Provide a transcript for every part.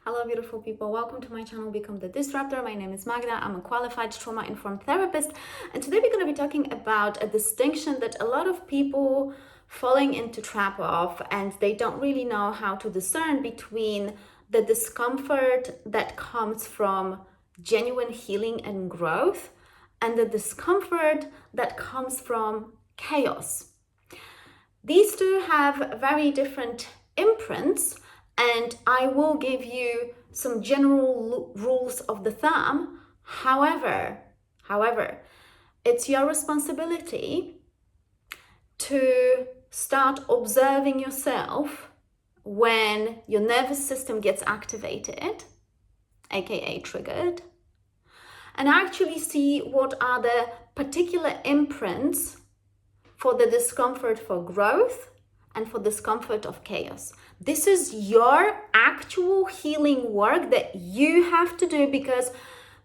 Hello, beautiful people. Welcome to my channel, Become the Disruptor. My name is Magda. I'm a qualified trauma-informed therapist. And today we're going to be talking about a distinction that a lot of people falling into trap of, and they don't really know how to discern between the discomfort that comes from genuine healing and growth and the discomfort that comes from chaos. These two have very different imprints, and I will give you some general rules of the thumb. However, it's your responsibility to start observing yourself when your nervous system gets activated, aka triggered, and actually see what are the particular imprints for the discomfort for growth and for discomfort of chaos. This is your actual healing work that you have to do, because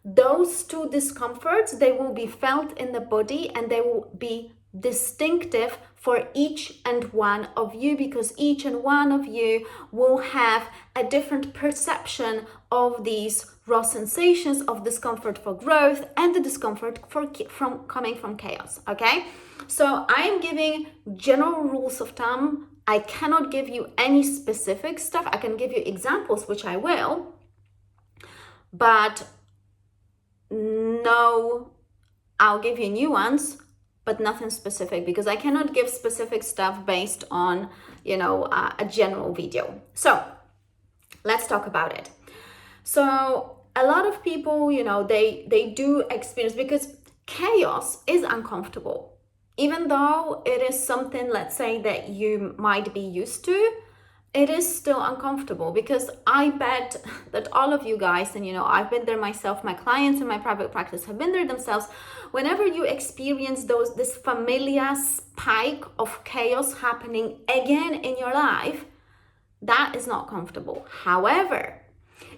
those two discomforts, they will be felt in the body and they will be distinctive for each and one of you, because each and one of you will have a different perception of these raw sensations of discomfort for growth and the discomfort from coming from chaos. Okay, so I'm giving general rules of thumb. I cannot give you any specific stuff. I can give you examples, which I will, but no, I'll give you nuance, but nothing specific, because I cannot give specific stuff based on, a general video. So let's talk about it. So a lot of people, they do experience, because chaos is uncomfortable. Even though it is something, let's say, that you might be used to, it is still uncomfortable, because I bet that all of you guys, and I've been there myself, my clients in my private practice have been there themselves, whenever you experience this familiar spike of chaos happening again in your life, that is not comfortable. However,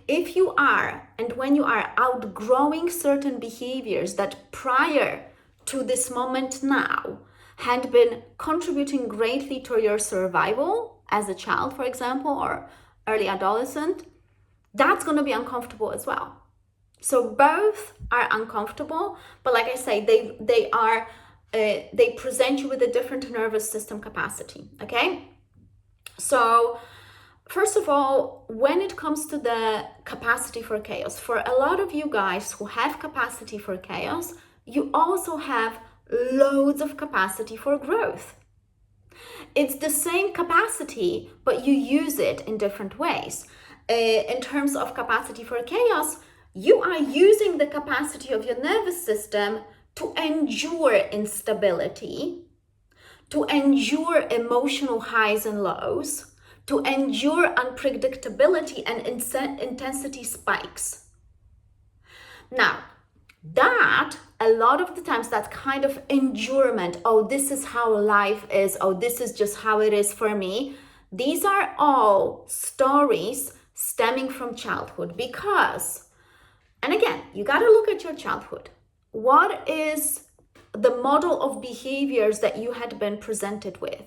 if you are, and when you are outgrowing certain behaviors that prior to this moment now had been contributing greatly to your survival as a child, for example, or early adolescent, that's going to be uncomfortable as well. So both are uncomfortable, but like I say, they present you with a different nervous system capacity. Okay, so first of all, when it comes to the capacity for chaos, for a lot of you guys who have capacity for chaos, you also have loads of capacity for growth. It's the same capacity, but you use it in different ways. In terms of capacity for chaos, you are using the capacity of your nervous system to endure instability, to endure emotional highs and lows, to endure unpredictability and intensity spikes. Now, that a lot of the times, that kind of endurement, oh, this is how life is, oh, this is just how it is for me, these are all stories stemming from childhood. Because, and again, you got to look at your childhood. What is the model of behaviors that you had been presented with?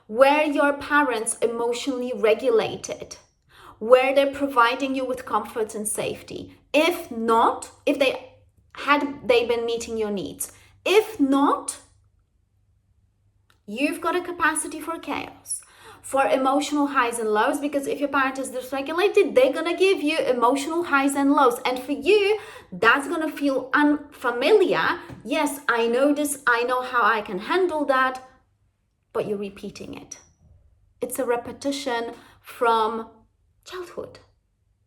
Were your parents emotionally regulated? Were they providing you with comfort and safety? If not, had they been meeting your needs? If not, you've got a capacity for chaos, for emotional highs and lows, because if your parent is dysregulated, they're gonna give you emotional highs and lows. And for you, that's gonna feel unfamiliar. Yes, I know this, I know how I can handle that, but you're repeating it. It's a repetition from childhood.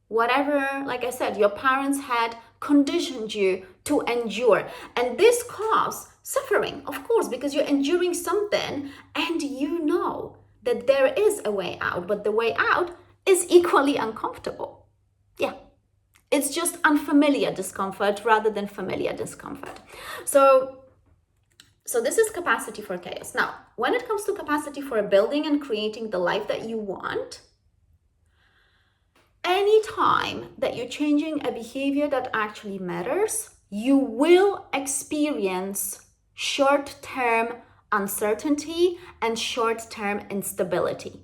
Whatever, like I said, your parents had conditioned you to endure. And this causes suffering, of course, because you're enduring something and you know that there is a way out, but the way out is equally uncomfortable. Yeah, it's just unfamiliar discomfort rather than familiar discomfort. So this is capacity for chaos. Now, when it comes to capacity for building and creating the life that you want, anytime that you're changing a behavior that actually matters, you will experience short-term uncertainty and short-term instability.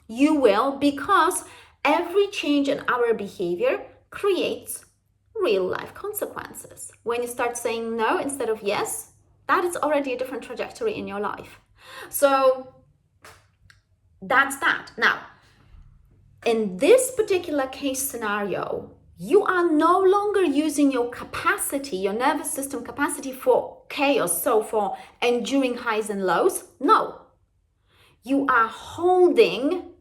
You will, because every change in our behavior creates real life consequences. When you start saying no instead of yes, that is already a different trajectory in your life. So that's that. Now, in this particular case scenario, you are no longer using your capacity, your nervous system capacity for chaos, so for enduring highs and lows. No. You are holding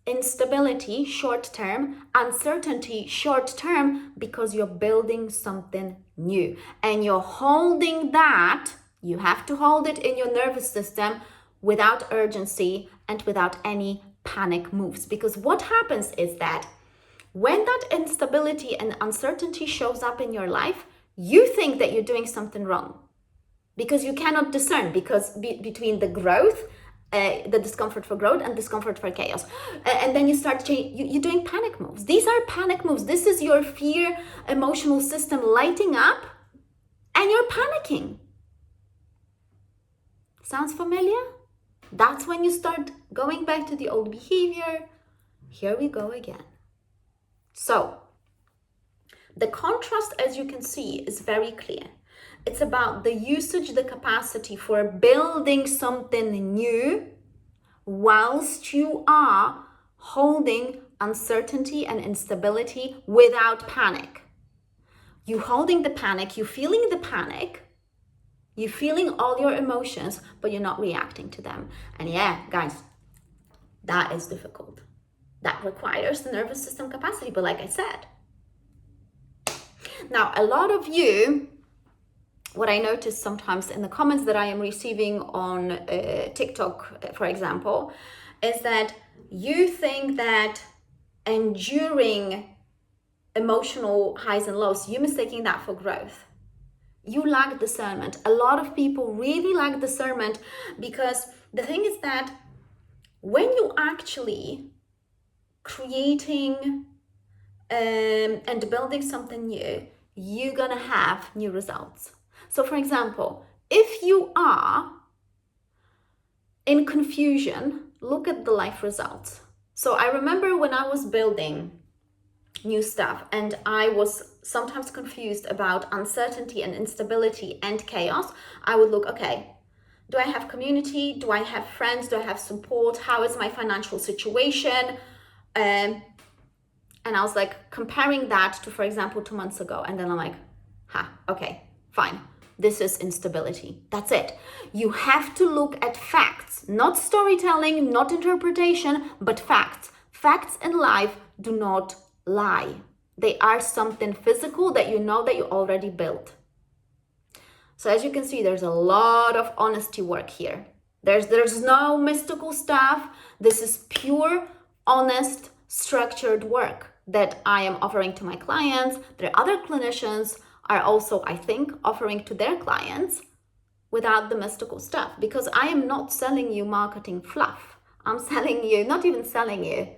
instability short term, uncertainty short term, because you're building something new. And you're holding that, you have to hold it in your nervous system without urgency and without any panic moves. Because what happens is that when that instability and uncertainty shows up in your life, you think that you're doing something wrong because you cannot discern between the growth, the discomfort for growth and discomfort for chaos. And then you start you're doing panic moves. These are panic moves. This is your fear emotional system lighting up and you're panicking. Sounds familiar? That's when you start going back to the old behavior. Here we go again. So the contrast, as you can see, is very clear. It's about the usage, the capacity for building something new whilst you are holding uncertainty and instability without panic. You holding the panic, you feeling the panic, you're feeling all your emotions, but you're not reacting to them. And yeah, guys, that is difficult. That requires the nervous system capacity, but like I said. Now, a lot of you, what I notice sometimes in the comments that I am receiving on TikTok, for example, is that you think that enduring emotional highs and lows, you're mistaking that for growth. You lack discernment. A lot of people really lack discernment because the thing is that when you actually creating and building something new, you're gonna have new results. So for example, if you are in confusion, look at the life results. So I remember when I was building new stuff and I was sometimes confused about uncertainty and instability and chaos, I would look, okay, do I have community? Do I have friends? Do I have support? How is my financial situation? And I was like comparing that to, for example, 2 months ago. And then I'm like, okay, fine. This is instability. That's it. You have to look at facts, not storytelling, not interpretation, but facts. Facts in life do not lie. They are something physical that you know that you already built. So as you can see, there's a lot of honesty work here. There's no mystical stuff. This is pure, honest, structured work that I am offering to my clients. There are other clinicians are also, I think, offering to their clients without the mystical stuff, because I am not selling you marketing fluff. I'm selling you, not even selling you.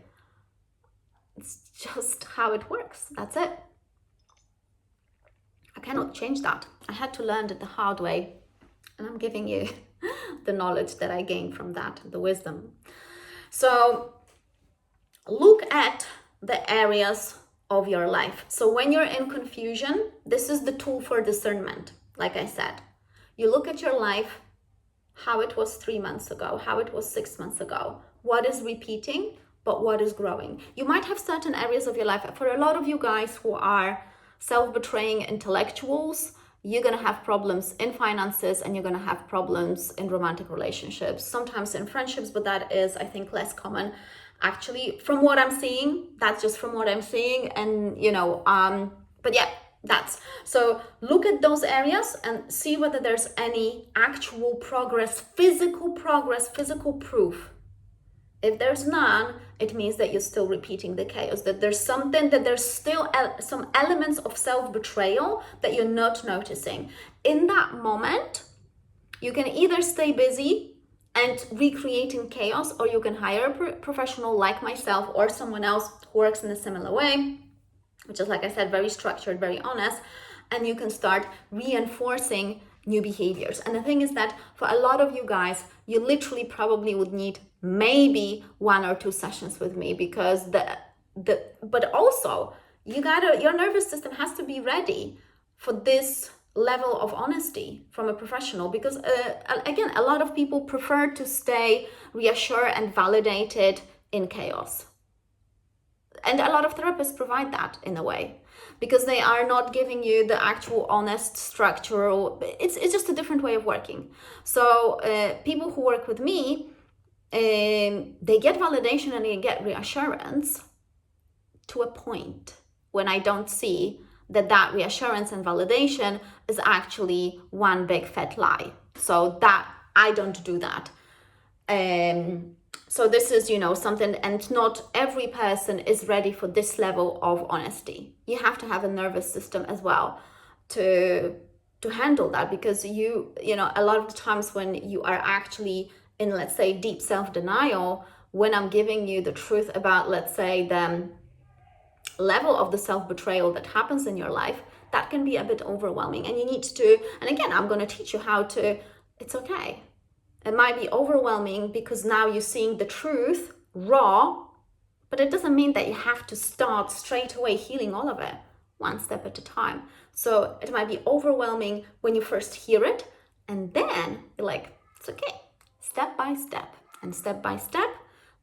It's just how it works. That's it. I cannot change that. I had to learn it the hard way, and I'm giving you the knowledge that I gained from that, the wisdom. So look at the areas of your life. So when you're in confusion, this is the tool for discernment. Like I said, you look at your life, how it was 3 months ago, how it was 6 months ago, what is repeating, but what is growing. You might have certain areas of your life. For a lot of you guys who are self-betraying intellectuals, you're going to have problems in finances and you're going to have problems in romantic relationships, sometimes in friendships, but that is, I think, less common. Actually, from what I'm seeing, that's just from what I'm seeing. And, but yeah, that's. So look at those areas and see whether there's any actual progress, physical proof. If there's none, it means that you're still repeating the chaos, that there's something, that there's still some elements of self-betrayal that you're not noticing. In that moment, you can either stay busy and recreating chaos, or you can hire a professional like myself or someone else who works in a similar way, which is, like I said, very structured, very honest, and you can start reinforcing new behaviors. And the thing is that for a lot of you guys, you literally probably would need maybe 1 or 2 sessions with me, because but also your nervous system has to be ready for this level of honesty from a professional, because again, a lot of people prefer to stay reassured and validated in chaos. And a lot of therapists provide that in a way, because they are not giving you the actual honest structural, it's just a different way of working. So people who work with me, they get validation and they get reassurance to a point when I don't see that reassurance and validation is actually one big fat lie. So that I don't do that. So this is, something, and not every person is ready for this level of honesty. You have to have a nervous system as well to handle that, because a lot of the times when you are actually in, let's say, deep self-denial, when I'm giving you the truth about, let's say, the level of the self-betrayal that happens in your life, that can be a bit overwhelming. And you need to, and again, I'm going to teach you how to, it's okay. It might be overwhelming because now you're seeing the truth raw, but it doesn't mean that you have to start straight away healing all of it, one step at a time. So it might be overwhelming when you first hear it, and then you're like, it's okay, step by step. And step by step,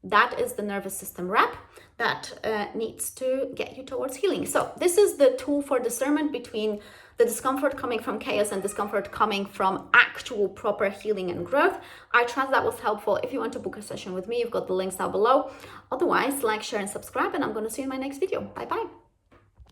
that is the nervous system rep that needs to get you towards healing. So this is the tool for discernment between the discomfort coming from chaos and discomfort coming from actual proper healing and growth. I trust that was helpful. If you want to book a session with me, you've got the links down below. Otherwise, like, share, and subscribe, and I'm going to see you in my next video. Bye-bye.